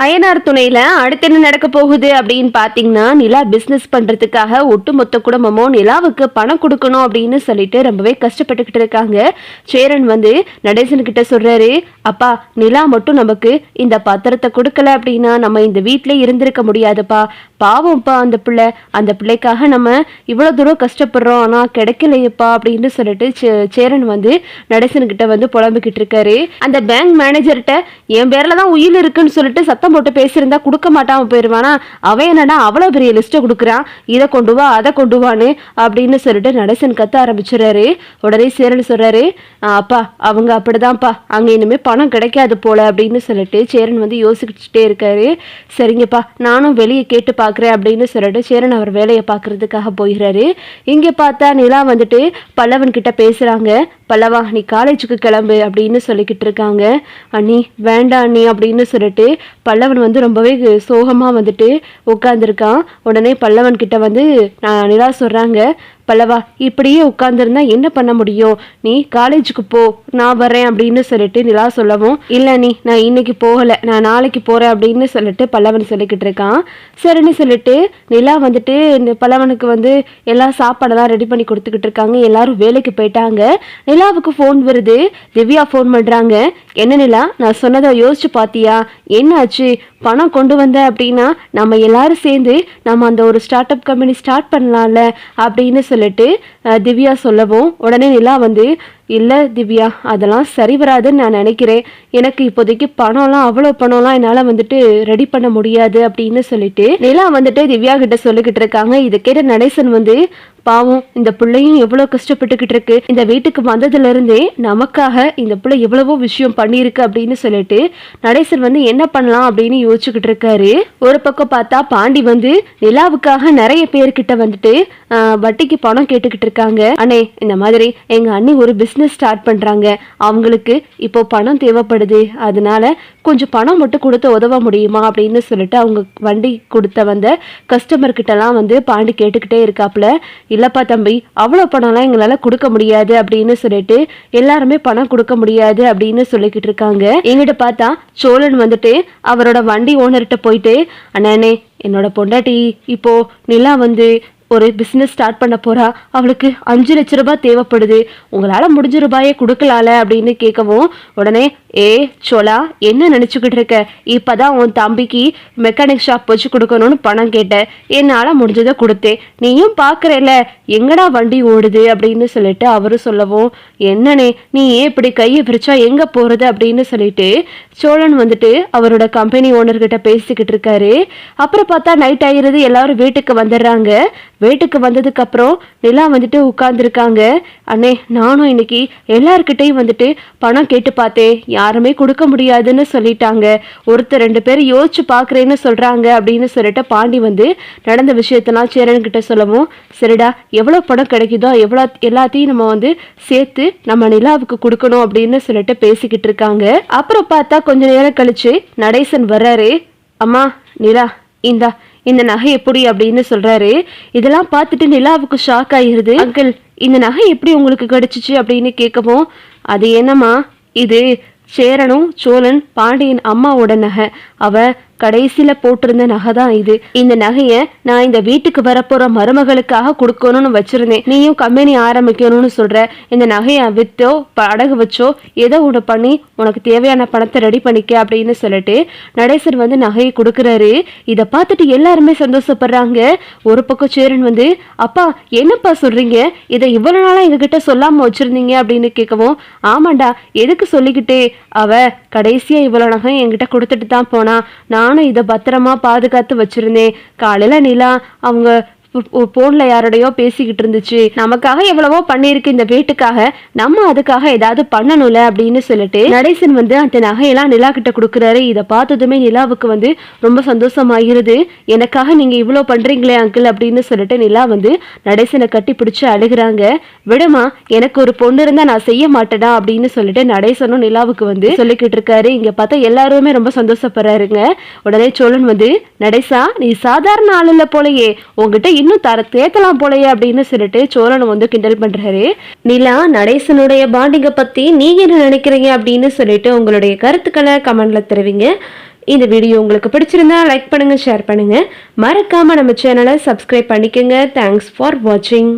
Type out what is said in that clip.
அயனார் துணையில அடுத்து என்ன நடக்க போகுது அப்படின்னு பாத்தீங்கன்னா, நிலா பிசினஸ் பண்றதுக்காக ஒட்டுமொத்த குடும்பமும் நிலாவுக்கு பணம் கொடுக்கணும் அப்படின்னு சொல்லிட்டு ரொம்பவே கஷ்டப்பட்டுக்கிட்டு இருக்காங்க. சேரன் வந்து நடேசன் கிட்ட சொல்றாரு, அப்பா நிலா மட்டும் நமக்கு இந்த பத்திரத்தை கொடுக்கல அப்படின்னா நம்ம இந்த வீட்டிலே இருந்திருக்க முடியாதுப்பா. பாவம்ப்பா அந்த பிள்ளைக்காக நம்ம இவ்வளவு தூரம் கஷ்டப்படுறோம், ஆனா கிடைக்கலையப்பா அப்படின்னு சொல்லிட்டு சேரன் வந்து நடேசன் கிட்ட வந்து புலம்பிக்கிட்டு இருக்காரு. அந்த பேங்க் மேனேஜர்கிட்ட என் பேர்ல தான் உயில் இருக்குன்னு சொல்லிட்டு சத்தம் போட்டு பேசியிருந்தா கொடுக்க மாட்டாம போயிருவானா, அவன் என்னடா அவ்வளவு பெரிய லிஸ்ட்டை கொடுக்குறான், இதை கொண்டு வா அதை கொண்டு வான்னு அப்படின்னு சொல்லிட்டு நடேசன் கத்த ஆரம்பிச்சிடறாரு. உடனே சேரன் சொல்றாரு, அப்பா அவங்க அப்படிதான்ப்பா, அங்க இனிமே பணம் கிடைக்காது போல அப்படின்னு சொல்லிட்டு சேரன் வந்து யோசிச்சுட்டே இருக்காரு. சரிங்கப்பா நானும் வெளியே கேட்டு பாக்குறேன் அப்படின்னு சொல்லிட்டு சேரன் அவர் வேலையை பாக்குறதுக்காக போயிடுறாரு. இங்க பார்த்தா நிலா வந்துட்டு பல்லவன் கிட்ட பேசுறாங்க. பல்லவா நீ காலேஜுக்கு கிளம்பு அப்படின்னு சொல்லிக்கிட்டு இருக்காங்க. அண்ணி வேண்டாம் அண்ணி அப்படின்னு சொல்லிட்டு பல்லவன் வந்து ரொம்பவே சோகமா வந்துட்டு உட்காந்துருக்கான். உடனே பல்லவன் கிட்ட வந்து நிலா சொல்றாங்க, பல்லவா இப்படியே உட்கார்ந்துருந்தா என்ன பண்ண முடியும், நீ காலேஜுக்கு போ நான் வரேன் அப்படின்னு சொல்லிட்டு நிலா சொல்லவும், இல்லை நீ நான் இன்னைக்கு போகலை நான் நாளைக்கு போறேன் அப்படின்னு சொல்லிட்டு பல்லவன் சொல்லிக்கிட்டு இருக்கான். சரின்னு சொல்லிட்டு நிலா வந்துட்டு பல்லவனுக்கு வந்து எல்லா சாப்பாடெல்லாம் ரெடி பண்ணி கொடுத்துக்கிட்டு இருக்காங்க. எல்லாரும் வேலைக்கு போயிட்டாங்க. நிலாவுக்கு ஃபோன் வருது. திவ்யா ஃபோன் பண்றாங்க. என்ன நிலா நான் சொன்னதை யோசிச்சு பாத்தியா, என்ன ஆச்சு, பணம் கொண்டு வந்த அப்படின்னா நம்ம எல்லாரும் சேர்ந்து நம்ம அந்த ஒரு ஸ்டார்ட் அப் கம்பெனி ஸ்டார்ட் பண்ணலாம்ல அப்படின்னு சொல்லிட்டு திவ்யா சொல்லவும், உடனே நிலா வந்து இல்லை திவ்யா அதெல்லாம் சரி வராதுன்னு நான் நினைக்கிறேன், எனக்கு இப்போதைக்கு பணம்லாம் அவ்வளோ பணம்லாம் என்னால் வந்துட்டு ரெடி பண்ண முடியாது அப்படின்னு சொல்லிட்டு நிலா வந்துட்டு திவ்யா கிட்ட சொல்லிக்கிட்டு இருக்காங்க. இதை கேட்ட நடேசன் வந்து, பாவம் இந்த பிள்ளையும் எவ்வளவு கஷ்டப்பட்டுக்கிட்டு இருக்கு, இந்த வீட்டுக்கு வந்ததுல இருந்தே நமக்காக இந்த பிள்ளை எவ்வளவோ விஷயம் பண்ணிருக்கு அப்படின்னு சொல்லிட்டு நடேசன் வந்து என்ன பண்ணலாம் அப்படின்னு யோசிச்சுக்கிட்டு இருக்காரு. ஒரு பக்கம் பார்த்தா பாண்டி வந்து நிலாவுக்காக நிறைய பேர்கிட்ட வந்துட்டு வட்டிக்கு பணம் கேட்டுக்கிட்டு இருக்காங்க. அண்ணே இந்த மாதிரி எங்க அண்ணி ஒரு பிசினஸ் ஸ்டார்ட் பண்றாங்க, அவங்களுக்கு இப்போ பணம் தேவைப்படுது, அதனால கொஞ்சம் பணம் மட்டும் கொடுத்து உதவ முடியுமா அப்படின்னு சொல்லிட்டு அவங்க வண்டி கொடுத்த வந்த கஸ்டமர் கிட்டலாம் வந்து பாண்டி கேட்டுக்கிட்டே இருக்காப்புல. இல்லப்பா தம்பி அவ்வளோ பணம்லாம் எங்களால் கொடுக்க முடியாது அப்படின்னு சொல்லிட்டு எல்லாருமே பணம் கொடுக்க முடியாது அப்படின்னு சொல்லிக்கிட்டு இருக்காங்க. எங்கிட்ட பார்த்தா சோழன் வந்துட்டு அவரோட வண்டி ஓனர்கிட்ட போயிட்டு, அண்ணே என்னோட பொண்டாட்டி இப்போ நிலா வந்து ஒரு பிஸ்னஸ் ஸ்டார்ட் பண்ண போறா, அவளுக்கு 5 லட்ச ரூபாய் தேவைப்படுது, உங்களால் முடிஞ்ச ரூபாயே கொடுக்கலால அப்படின்னு கேட்கவும், உடனே சோலா என்ன நினச்சிக்கிட்டு இருக்க, இப்போதான் உன் தம்பிக்கு மெக்கானிக் ஷாப் வச்சு கொடுக்கணும்னு பணம் கேட்டேன், என்னால் முடிஞ்சதை கொடுத்தேன், நீயும் பார்க்குறேல எங்கடா வண்டி ஓடுது அப்படின்னு சொல்லிட்டு அவரும் சொல்லவும், என்னன்னே நீ ஏன் இப்படி கையை பிரிச்சா எங்கே போகிறது அப்படின்னு சொல்லிட்டு சோழன் வந்துட்டு அவரோட கம்பெனி ஓனர்கிட்ட பேசிக்கிட்டு இருக்காரு. அப்புறம் பார்த்தா நைட் ஆகிறது, எல்லாரும் வீட்டுக்கு வந்துடுறாங்க. வீட்டுக்கு வந்ததுக்கு அப்புறம் நிலா வந்துட்டு உட்கார்ந்துருக்காங்க. அண்ணே நானும் இன்னைக்கு எல்லார்கிட்டையும் வந்துட்டு பணம் கேட்டு பார்த்தேன், யாருமே கொடுக்க முடியாதுன்னு சொல்லிட்டாங்க, ஒருத்தர் 2 பேர் யோசிச்சு பார்க்குறேன்னு சொல்றாங்க அப்படின்னு சொல்லிட்டு பாண்டி வந்து நடந்த விஷயத்தெல்லாம் சேரன் கிட்ட சொல்லவும், சரிடா எவ்வளோ பணம் கிடைக்குதோ எல்லாத்தையும் நம்ம வந்து சேர்த்து நம்ம நிலாவுக்கு கொடுக்கணும் அப்படின்னு சொல்லிட்டு பேசிக்கிட்டு இருக்காங்க. அப்புறம் பார்த்தா கொஞ்ச நேரம் கழிச்சு நடேசன் வர்றாரு. அம்மா நிலா இந்த நகை எப்படி அப்படின்னு சொல்றாரு. இதெல்லாம் பார்த்துட்டு நிலாவுக்கு ஷாக் ஆயிருது. அங்கிள் இந்த நகை எப்படி உங்களுக்கு கிடைச்சிச்சு அப்படின்னு கேட்கவும், அது என்னம்மா இது சேரனும் சோழன் பாண்டியன் அம்மாவோட நகை, அவ கடைசியில போட்டிருந்த நகை தான் இது, இந்த நகையை நான் இந்த வீட்டுக்கு வரப்போற மருமகளுக்காக கொடுக்கணும்னு வச்சிருந்தேன், நீயும் கம்பெனி ஆரம்பிக்கணும்னு சொல்ற, இந்த நகையை விற்றோ அடகு வச்சோ ஏதோ ஒன்று பண்ணி உனக்கு தேவையான பணத்தை ரெடி பண்ணிக்க அப்படின்னு சொல்லிட்டு நடேசன் வந்து நகையை கொடுக்குறாரு. இதை பார்த்துட்டு எல்லாருமே சந்தோஷப்படுறாங்க. ஒரு பக்கம் சேரன் வந்து, அப்பா என்னப்பா சொல்றீங்க, இதை இவ்வளவு நாளா எங்ககிட்ட சொல்லாம வச்சிருந்தீங்க அப்படின்னு கேட்கவும், ஆமாண்டா எதுக்கு சொல்லிக்கிட்டே, அவ கடைசியா இவ்வளவு நகை என்கிட்ட கொடுத்துட்டு தான் போனா, நானும் இதை பத்திரமா பாதுகாத்து வச்சிருந்தேன், காலையில நிலா அவங்க போன்ல யாரோடையோ பேசிக்கிட்டு இருந்துச்சு, நமக்காக எவ்வளவோ பண்ணிருக்கு இந்த வீட்டுக்காக, நம்ம அதுக்காக ஏதாவது பண்ணணும்ல அப்படின்னு சொல்லிட்டு நடேசன் வந்து அந்த நகையெல்லாம் நிலா கிட்ட கொடுக்குறாரு. இதை பார்த்ததுமே நிலாவுக்கு வந்து ரொம்ப சந்தோஷமாகிறது. எனக்காக நீங்க இவ்வளோ பண்றீங்களே அங்கிள் அப்படின்னு சொல்லிட்டு நிலா வந்து நடேசனை கட்டி பிடிச்சு அழுகுறாங்க. விடுமா எனக்கு ஒரு பொண்ணு இருந்தா நான் செய்ய மாட்டேனா அப்படின்னு சொல்லிட்டு நடேசனும் நிலாவுக்கு வந்து சொல்லிக்கிட்டு இருக்காரு. இங்க பார்த்தா எல்லாருமே ரொம்ப சந்தோஷப்படுறாருங்க. உடனே சோழன் வந்து, நடேசா நீ சாதாரண ஆள் இல்ல போலயே, உங்ககிட்ட இன்னும் தேத்தலாம் போலயே அப்படின்னு சொல்லிட்டு சோழன் வந்து கிண்டல் பண்றாரு. நிலா நடேசனுடைய பாண்டிங்க பத்தி நீங்க என்ன நினைக்கிறீங்க அப்படின்னு சொல்லிட்டு உங்களுடைய கருத்துக்களை கமெண்ட்ல தெரிவிங்க. இந்த வீடியோ உங்களுக்கு பிடிச்சிருந்தா லைக் பண்ணுங்க, ஷேர் பண்ணுங்க, மறக்காம நம்ம சேனலை சப்ஸ்கிரைப் பண்ணிக்கோங்க. தேங்க்ஸ் ஃபார் வாட்சிங்.